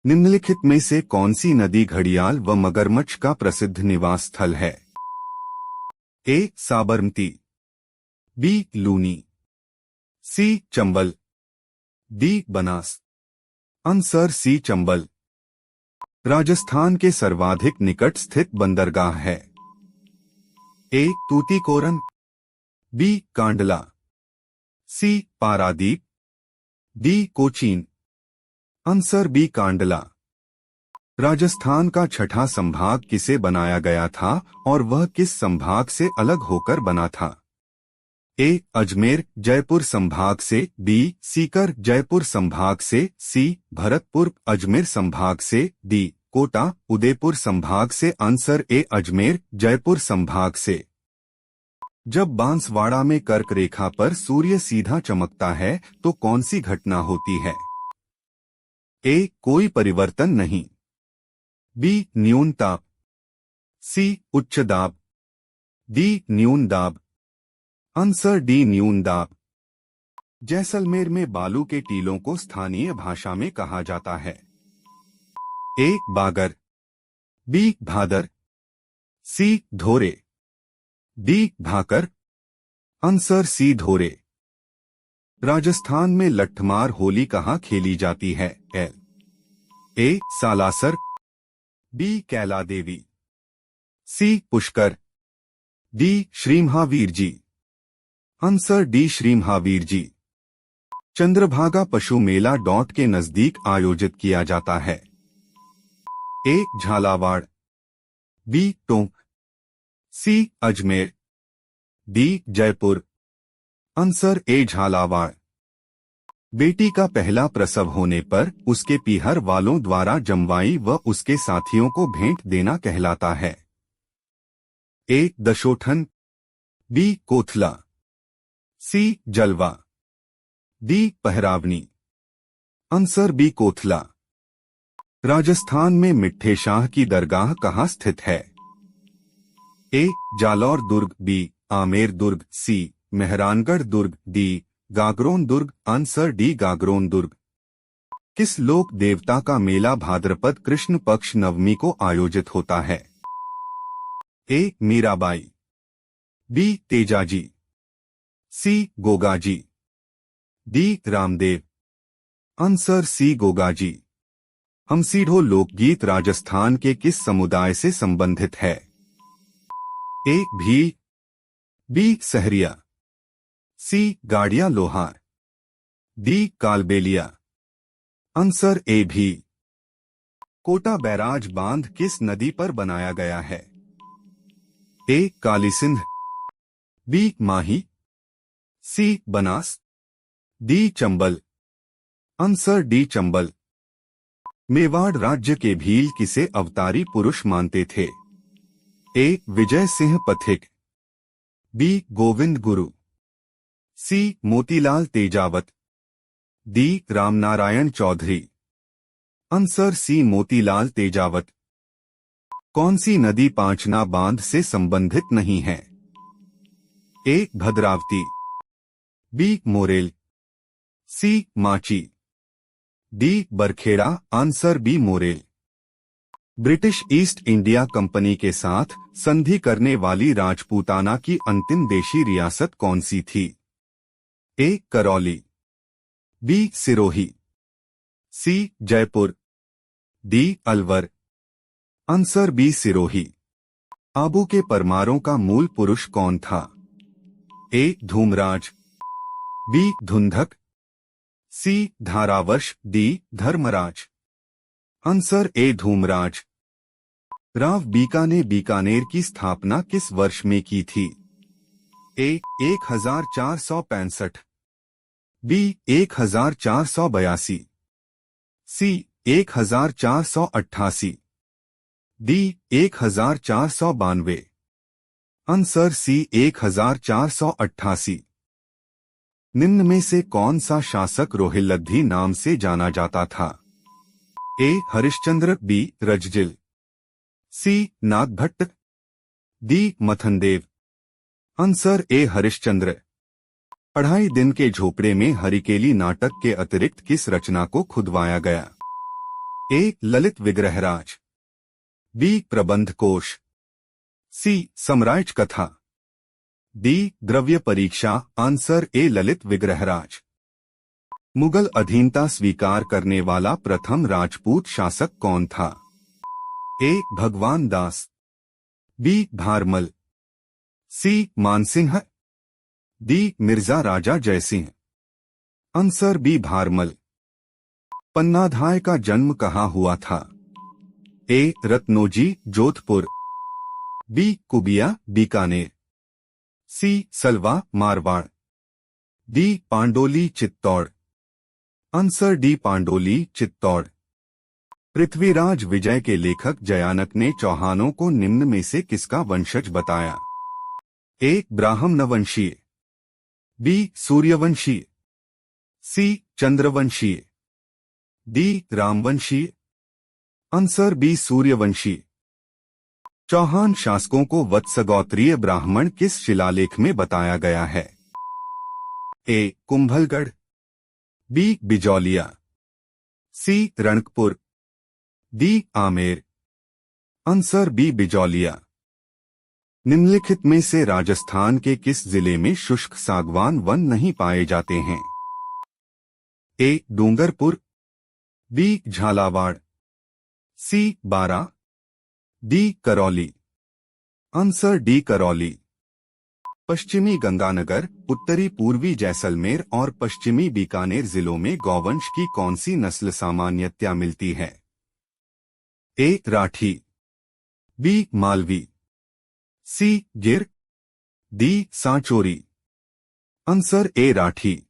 निम्नलिखित में से कौन सी नदी घड़ियाल व मगरमच्छ का प्रसिद्ध निवास स्थल है? A. Sabarmati, B. Luni, C. Chambal, D. Banas. Answer C. Chambal. Rajasthan के सर्वाधिक निकट स्थित बंदरगाह है? A. Tuticorin, B. Kandla, C. Paradip, D. Cochin. Answer B. Kandla. Rajasthan का छठा संभाग किसे बनाया गया था और वह किस संभाग से अलग होकर बना था? ए. अजमेर जयपुर संभाग से, बी. सीकर जयपुर संभाग से, सी. भरतपुर अजमेर संभाग से, डी. कोटा उदयपुर संभाग से। Answer A. अजमेर जयपुर संभाग से। जब बांसवाड़ा में कर्क रेखा पर सूर्य सीधा चमकता है तो कौन सी घटना होती है? ए. कोई परिवर्तन नहीं, बी. न्यून ताप, सी. उच्च दाब, डी. न्यून दाब। Answer D. न्यून दाब। जैसलमेर में बालू के टीलों को स्थानीय भाषा में कहा जाता है? ए. बागर, बी. भादर, सी. धोरे, डी. भाकर। Answer C. धोरे। राजस्थान में लट्ठमार होली कहाँ खेली जाती है? A. Salasar, B. Kaila Devi, C. Pushkar, D. Shri Mahavir ji. Answer D. Shri Mahavir ji. Chandrabhaga पशु मेला डॉट के नजदीक आयोजित किया जाता है? A. Jhalawar, B. Tonk, C. Ajmer, D. Jaipur. Answer A. Jhalawar. बेटी का पहला प्रसव होने पर उसके पीहर वालों द्वारा जमवाई व उसके साथियों को भेंट देना कहलाता है? ए. दशोठन, बी. कोथला, सी. जलवा, डी. पहरावनी। Answer B. कोथला। राजस्थान में मिट्ठे शाह की दरगाह कहाँ स्थित है? ए. जालौर दुर्ग, बी. आमेर दुर्ग, सी. मेहरानगढ़ दुर्ग, डी. गागरोन दुर्ग। Answer D. गागरोन दुर्ग। किस लोक देवता का मेला भाद्रपद कृष्ण पक्ष नवमी को आयोजित होता है? A. Mirabai, B. Tejaji, C. Gogaji, D. Ramdev. Answer C. Gogaji. हमसीढ़ो लोकगीत राजस्थान के किस समुदाय से संबंधित है? A. Bhil, B. Sahariya, C. Gadiya Lohar, D. Kalbelia. Answer A. भी। कोटा बैराज बांध किस नदी पर बनाया गया है? A. Kali Sindh, B. Mahi, C. Banas, D. Chambal. Answer D. Chambal. Mewar राज्य के भील किसे अवतारी पुरुष मानते थे? ए. Vijay Singh Pathik, B. Govind Guru, C. Motilal Tejawat, D. Ramnarayan Chaudhary. Answer C. Motilal Tejawat. कौन सी नदी पांचना बांध से संबंधित नहीं है? A. Bhadravati, B. Morel, C. Machi, D. Barkheda. Answer B. Morel. British East India Company के साथ संधि करने वाली राजपूताना की अंतिम देशी रियासत कौन सी थी? A. Karauli, B. Sirohi, C. Jaipur, D. Alwar. Answer B. Sirohi. Abu के परमारों का मूल पुरुष कौन था? A. Dhumraj, B. Dhundhak, C. Dharavash, D. Dharmaraj. Answer A. Dhumraj. Rao Bika ने बीकानेर की स्थापना किस वर्ष में की थी? A. 1465, B. 1482, C. 1488, D. 1492। Answer C. 1488। निम्न में से कौन सा शासक रोहिल्लद्दी नाम से जाना जाता था? A. Harishchandra, B. Rajjil, C. Nagabhatta, D. Mathandev. Answer A. Harishchandra. 2.5 दिन के झोपड़े में हरिकेली नाटक के अतिरिक्त किस रचना को खुदवाया गया? ए ललित विग्रहराज, बी प्रबंध कोश, सी सम्राट कथा, D Dravya Pariksha. Answer A Lalit Vigraharaj. Mughal अधीनता स्वीकार करने वाला प्रथम राजपूत शासक कौन था? A Bhagwan Das, B Bharmal, C Mansingh, D Mirza Raja Jaisingh. Answer B Bharmal. Pannadhai का जन्म कहाँ हुआ था? A Ratnoji Jodhpur, B Kubiya Bikaner, C Salwa Marwar, D Pandoli Chittor. Answer D Pandoli Chittor. Prithviraj Vijay के लेखक जयानक ने चौहानों को निम्न में से किसका वंशज बताया? ए ब्राह्मणवंशीय, बी सूर्यवंशीय, सी चंद्रवंशीय, डी रामवंशीय। आंसर बी सूर्यवंशीय। चौहान शासकों को वत्सगोत्रीय ब्राह्मण किस शिलालेख में बताया गया है? A Kumbhalgarh, B Bijolia, C Ranakpur, D Amer. Answer B Bijolia. निम्नलिखित में से राजस्थान के किस जिले में शुष्क सागवान वन नहीं पाए जाते हैं? ए डूंगरपुर, बी झालावाड़, सी बारा, D Karauli. Answer D Karauli. पश्चिमी गंगानगर, उत्तरी पूर्वी जैसलमेर और पश्चिमी बीकानेर जिलों में गौवंश की कौन सी नस्ल सामान्यतया मिलती है? ए राठी, बी मालवी, सी गिर, D Sanchori. Answer A Rathi.